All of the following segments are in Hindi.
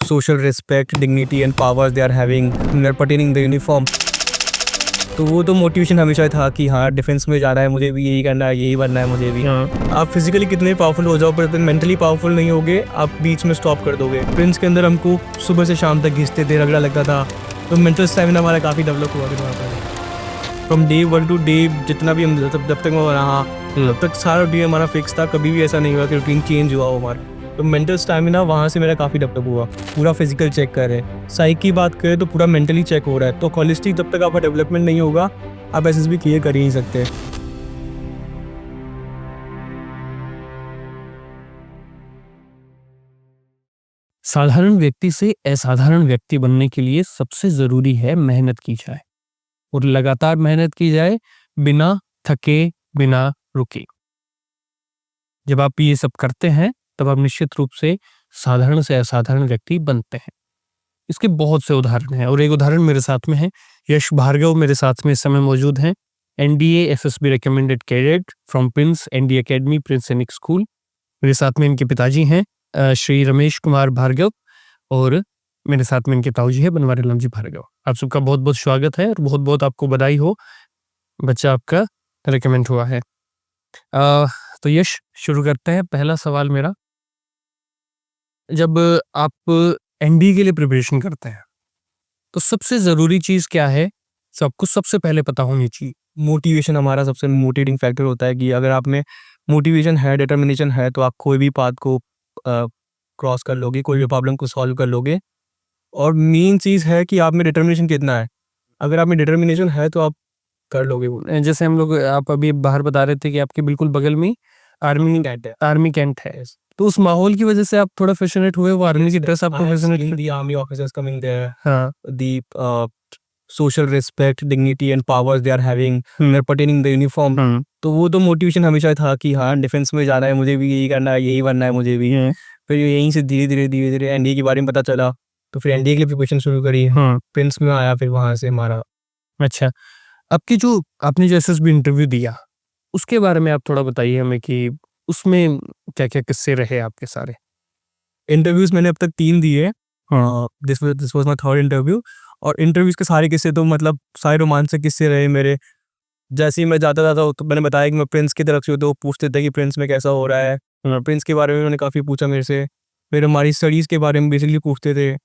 social respect, dignity and powers they are having when they are pertaining the uniform. तो वो तो मोटिवेशन हमेशा था कि हाँ डिफेंस में जाना है, मुझे भी यही करना है, यही बनना है मुझे भी। हाँ, आप फिजिकली कितने पावरफुल हो जाओ पर मेंटली पावरफुल नहीं होगे, आप बीच में स्टॉप कर दोगे। प्रिंस के अंदर हमको सुबह से शाम तक घिसते थे, रगड़ा लगता था, तो मेंटल स्टैमिना हमारा काफ़ी डेवलप हुआ फिर वहाँ पर। फ्रॉम डे 1 टू डे जितना भी हम जब तक मैं रहा तब तक सारा डे हमारा फिक्स था, कभी भी ऐसा नहीं हुआ कि रूटीन चेंज हुआ हो हमारा। तो मेंटल स्टैमिना वहाँ से मेरा काफ़ी डेवलप हुआ। पूरा फिजिकल चेक कर रहे हैं, साइक की बात करें तो पूरा मेंटली चेक हो रहा है। तो होलिस्टिक जब तक आपका डेवलपमेंट नहीं होगा आप एसएसबी क्लियर कर ही नहीं सकते। साधारण व्यक्ति से असाधारण व्यक्ति बनने के लिए सबसे जरूरी है मेहनत की जाए और लगातार मेहनत की जाए, बिना थके, बिना रुके। जब आप ये सब करते हैं तब आप निश्चित रूप से साधारण से असाधारण व्यक्ति बनते हैं। इसके बहुत से उदाहरण हैं और एक उदाहरण मेरे साथ में है। यश भार्गव मेरे साथ में इस समय मौजूद हैं, NDA SSB recommended cadet from Prince ND academy, Prince Sainik school. मेरे साथ में इनके पिताजी हैं श्री रमेश कुमार भार्गव और मेरे साथ में इनके ताऊजी है बनवारी लाल जी भार्गव। आप सबका बहुत बहुत स्वागत है और बहुत बहुत आपको बधाई हो, बच्चा आपका रिकमेंड हुआ है। तो यश शुरू करते हैं। पहला सवाल मेरा, जब आप एनडी के लिए प्रिपरेशन करते हैं तो सबसे जरूरी चीज क्या है जो आपको सबसे पहले पता होनी चाहिए? मोटिवेशन हमारा सबसे मोटिवेटिंग फैक्टर होता है कि अगर आप में मोटिवेशन है, डिटर्मिनेशन है, तो आप कोई भी पाथ को क्रॉस कर लोगे, कोई भी प्रॉब्लम को सॉल्व कर लोगे। और मेन चीज़ है कि आप में डिटर्मिनेशन कितना है। अगर आप में डिटर्मिनेशन है तो आप कर लोगे वो। जैसे हम लोग, आप अभी बाहर बता रहे थे कि आपके बिल्कुल बगल में आर्मी कैंट है, तो उस माहौल की वजह से आप थोड़ा फैसिनेट हुए, वो आर्मी की ड्रेस आपको fascinate. The army officers coming there, हाँ, the social respect, dignity and powers they are having when they are pertaining the uniform. तो वो तो मोटिवेशन हमेशा था कि हाँ डिफेंस में जाना है, मुझे भी यही करना है, यही बनना है मुझे भी। फिर यहीं से धीरे धीरे एनडीए के बारे में पता चला, तो फिर एनडीए के लिए प्रिपरेशन शुरू करी। हाँ, प्रिंस में आया, फिर वहाँ से हमारा। अच्छा, आपकी जो आपने जो एसएसबी इंटरव्यू दिया उसके बारे में आप थोड़ा बताइए हमें कि उसमें क्या क्या किस्से रहे आपके सारे? इंटरव्यूज मैंने अब तक 3 दिए। This was my third interview. और इंटरव्यूज के सारे किस्से तो मतलब सारे रोमांचक किस्से रहे मेरे। जैसे ही मैं जाता था तो मैंने बताया कि मैं प्रिंस की तरफ से हूँ, तो वो पूछते थे कि प्रिंस में कैसा हो रहा है। प्रिंस के बारे में उन्होंने काफ़ी पूछा मेरे से। फिर हमारी स्टडीज़ के बारे में बेसिकली पूछते थे।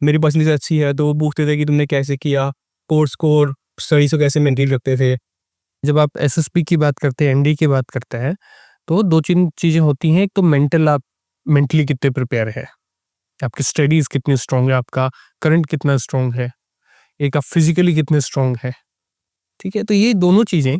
मेरी परसेंटेज अच्छी है तो वो पूछते थे कि तुमने कैसे किया, कोर्स को और स्टडीज़ को कैसे मेंटेन रखते थे। जब आप एसएसपी की बात करते हैं, एनडी की बात करते हैं, तो 2-3 चीजें होती हैं। एक तो मेंटल, आप मेंटली कितने प्रिपेयर है, आपकी स्टडीज कितनी स्ट्रांग है, आपका करंट कितना स्ट्रांग है, एक आप फिजिकली कितने स्ट्रांग है। ठीक है, तो ये दोनों चीजें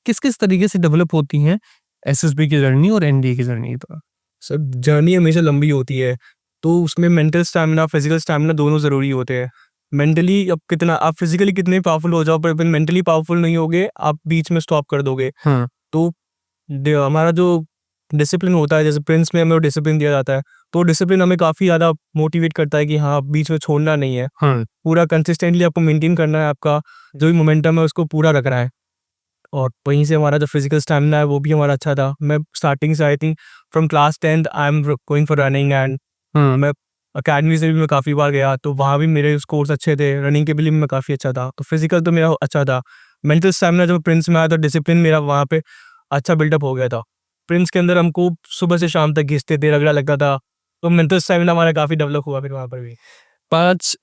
किस किस तरीके से डेवलप होती हैं एसएसबी की जर्नी और एनडी की जर्नी पर? सर जर्नी हमेशा लंबी होती है, तो उसमें मेंटल स्टैमिना, फिजिकल स्टैमिना दोनों ज़रूरी होते हैं। मेंटली अब कितना आप फिजिकली कितने पावरफुल हो जाओ पर मेंटली पावरफुल नहीं होगे, आप बीच में स्टॉप कर दोगे। हाँ, तो हमारा जो डिसिप्लिन होता है, जैसे प्रिंस में हमें डिसिप्लिन दिया जाता है, तो डिसिप्लिन हमें काफ़ी ज़्यादा मोटिवेट करता है कि हाँ बीच में छोड़ना नहीं है। हाँ, पूरा कंसिस्टेंटली आपको मेंटेन करना है, आपका जो भी मोमेंटम है उसको पूरा रखना है। और वहीं से हमारा जो फिजिकल स्टैमिना है वो भी हमारा अच्छा था। मैं स्टार्टिंग से I think from class 10th I am going for running and मैं अकेडमी से भी मैं काफ़ी बार गया, तो वहाँ भी मेरे स्कोर्स अच्छे थे। रनिंग के लिए भी मैं काफ़ी अच्छा था, तो फिजिकल तो मेरा अच्छा था। मेंटल स्टैमिना जब प्रिंस में आया तो डिसिप्लिन मेरा वहाँ पे अच्छा बिल्डअप हो गया था। प्रिंस के अंदर हमको सुबह से शाम तक घिसते थे, रगड़ा लगता था, तो मेंटल स्टैमिना हमारा काफ़ी डेवलप हुआ फिर वहाँ पर भी।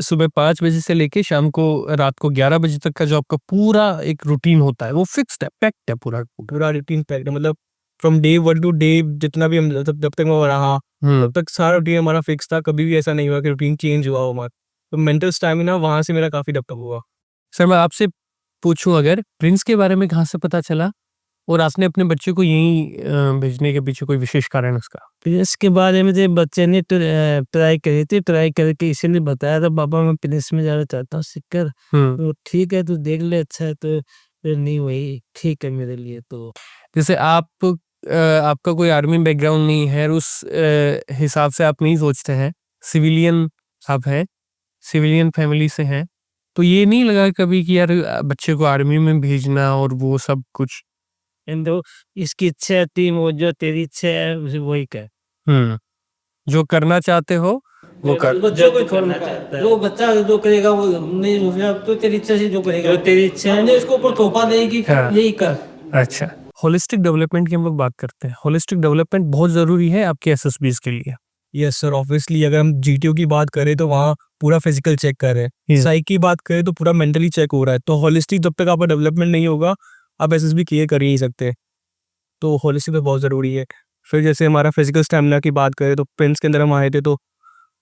सुबह 5 बजे से लेके शाम को रात को 11 बजे तक का जो आपका पूरा एक रूटीन होता है वो फिक्स्ड है, पैक्ड है पूरा रूटीन पैक्ड, मतलब फ्रॉम डे 1 टू डे जितना भी हम जब तक मैं रहा तब तक सारा रूटीन हमारा फिक्स था। कभी भी ऐसा नहीं हुआ कि रूटीन चेंज हुआ हो हमारा। तो मेंटल स्टैमिना वहाँ से मेरा काफ़ी डेवलप हुआ। सर, मैं आपसे पूछूं, अगर प्रिंस के बारे में कहाँ से पता चला और आपने अपने बच्चे को यहीं भेजने के पीछे कोई विशेष कारण उसका? प्रेस के बारे में जब बच्चे ने ट्राई करी थी, ट्राई करके इसीलिए बताया था, पापा मैं प्रेस में जाना चाहता हूँ सीखकर। तो ठीक है, तू देख ले, अच्छा है। तो फिर नहीं, वही ठीक है मेरे लिए। तो जैसे आपका कोई आर्मी बैकग्राउंड नहीं है, उस हिसाब से आप नहीं सोचते हैं, सिविलियन आप हैं, सिविलियन फैमिली से हैं, तो ये नहीं लगा कभी कि यार बच्चे को आर्मी में भेजना और वो सब कुछ? तो इसकी इच्छा है, टीम वो जो तेरी इच्छा है वही कर। जो करना चाहते हो वो कर बच्चों को छोड़ना चाहता है, जो बच्चा जो करेगा वो नहीं मुझे तो तेरी इच्छा से जो करेगा, तेरी इच्छा है, उसको ऊपर थोपा देगी यही कर। अच्छा, होलिस्टिक डेवलपमेंट की हम लोग बात करते हैं। होलिस्टिक डेवलपमेंट बहुत जरूरी है आपके एसएसबीज के लिए। यस सर, ऑब्वियसली अगर हम जीटीओ की बात करें तो वहाँ पूरा फिजिकल चेक कर रहे हैं, Yes. साइक की बात करें तो पूरा मेंटली चेक हो रहा है। तो होलिस्टिक जब तक आपका डेवलपमेंट नहीं होगा आप एसएसबी क्लियर कर ही नहीं सकते। तो होलिस्टिक तो बहुत ज़रूरी है। फिर जैसे हमारा फिजिकल स्टैमिना की बात करें तो प्रिंस के अंदर हम आए थे तो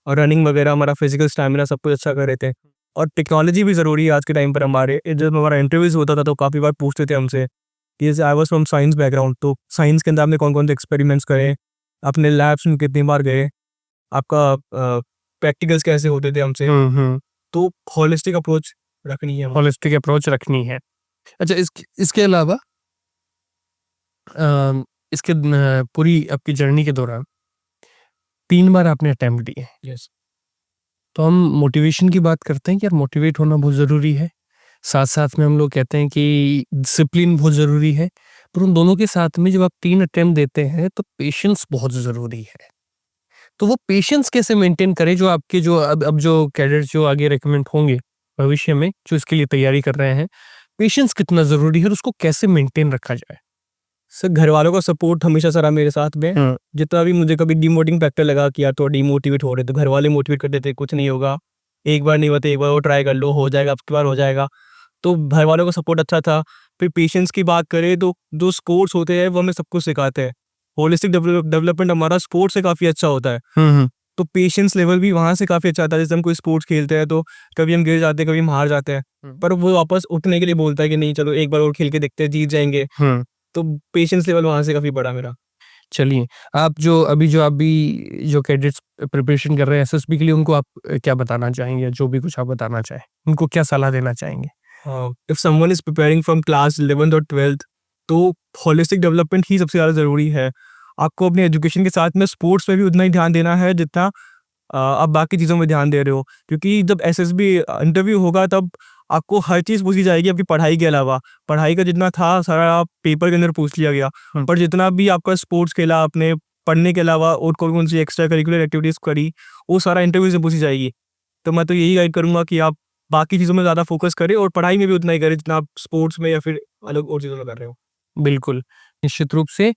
रनिंग वगैरह हमारा फिजिकल स्टैमिना सब कुछ अच्छा कर रहे थे। और टेक्नोलॉजी भी ज़रूरी है आज के टाइम पर हमारे। जब हमारा इंटरव्यूज़ होता था तो काफ़ी बार पूछते थे हमसे कि जैसे I was from science background, तो साइंस के अंदर आपने कौन कौन से एक्सपेरिमेंट्स करे, अपने लैब्स में कितनी बार गए, आपका प्रैक्टिकल्स कैसे होते थे हमसे। तो होलिस्टिक अप्रोच रखनी है हमें। होलिस्टिक अप्रोच रखनी है। अच्छा, इसके अलावा इसके पूरी आपकी जर्नी के दौरान 3 बार आपने अटेम्प्ट दिए, यस तो हम मोटिवेशन की बात करते हैं कि यार मोटिवेट होना बहुत ज़रूरी है। साथ साथ में हम लोग कहते हैं कि डिसिप्लिन बहुत ज़रूरी है, पर उन दोनों के साथ में जब आप 3 अटेम्प्ट देते हैं तो पेशेंस बहुत ज़रूरी है। तो वो पेशेंस कैसे मेंटेन करें जो आपके जो अब जो कैडेट्स जो आगे रिकमेंड होंगे भविष्य में जो इसके लिए तैयारी कर रहे हैं, पेशेंस कितना ज़रूरी है और उसको कैसे मेंटेन रखा जाए? सर, घर वालों का सपोर्ट हमेशा सर मेरे साथ में। जितना भी मुझे कभी डिमोटिवेटिंग फैक्टर लगा कि यार थोड़ा डिमोटिवेट हो रहे तो घर वाले मोटिवेट करते थे, कुछ नहीं होगा, एक बार नहीं होता एक बार वो ट्राई कर लो, हो जाएगा, आपकी बार हो जाएगा। तो घर वालों का सपोर्ट अच्छा था। फिर पेशेंस की बात करें तो जो स्पोर्ट्स होते हैं वो हमें सब कुछ सिखाते हैं। होलिस्टिक डेवलपमेंट हमारा स्पोर्ट्स से काफ़ी अच्छा होता है। तो पेशेंस लेवल भी वहाँ से काफ़ी अच्छा आता है। जैसे हम कोई स्पोर्ट्स खेलते हैं तो कभी हम गिर जाते हैं, कभी हम हार जाते हैं, पर वो वापस उठने के लिए बोलता है कि नहीं चलो एक बार और खेल के देखते हैं, जीत जाएंगे। तो पेशेंस लेवल वहाँ से काफ़ी बढ़ा मेरा। चलिए, आप जो कैडेट्स प्रिपरेशन कर रहे हैं एसएसबी के लिए, उनको आप क्या बताना चाहेंगे? जो भी कुछ आप बताना चाहें, उनको क्या सलाह देना चाहेंगे? If someone is preparing from class 11th और 12th तो होलिस्टिक डेवलपमेंट ही सबसे ज़्यादा ज़रूरी है। आपको अपने एजुकेशन के साथ में स्पोर्ट्स पे भी उतना ही ध्यान देना है जितना आप बाकी चीज़ों में ध्यान दे रहे हो, क्योंकि जब एसएसबी इंटरव्यू होगा तब आपको हर चीज़ पूछी जाएगी आपकी पढ़ाई के अलावा। पढ़ाई का जितना था सारा आप पेपर के अंदर पूछ लिया गया, पर जितना भी आपका स्पोर्ट्स खेला आपने, पढ़ने के अलावा और कौन सी एक्स्ट्रा करिकुलर एक्टिविटीज़ करी, वो सारा इंटरव्यू से पूछी जाएगी। तो मैं तो यही गाइड करूँगा कि आप बाकी चीज़ों में ज़्यादा फोकस करें और पढ़ाई में भी उतना ही करें जितना आप स्पोर्ट्स में या फिर अलग और चीज़ों में कर रहे हो। बिल्कुल, निश्चित रूप से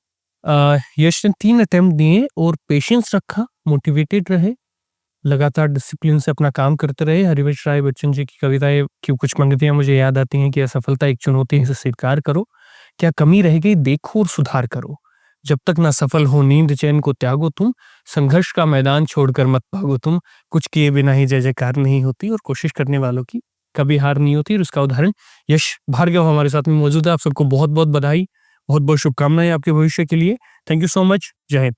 यश ने 3 अटेम्प्ट दिए और पेशेंस रखा, मोटिवेटेड रहे, लगातार डिसिप्लिन से अपना काम करते रहे। हरिवंश राय बच्चन जी की कविताएँ की कुछ पंक्तियाँ मुझे याद आती हैं कि असफलता एक चुनौती है, इसे स्वीकार करो, क्या कमी रह गई देखो और सुधार करो, जब तक ना सफल हो नींद चैन को त्यागो तुम, संघर्ष का मैदान छोड़कर मत भागो तुम, कुछ किए बिना ही जय जयकार नहीं होती और कोशिश करने वालों की कभी हार नहीं होती। और उसका उदाहरण यश भार्गव हमारे साथ में मौजूद है। आप सबको बहुत बहुत बधाई, बहुत बहुत शुभकामनाएं आपके भविष्य के लिए। Thank you so much. जय हिंद।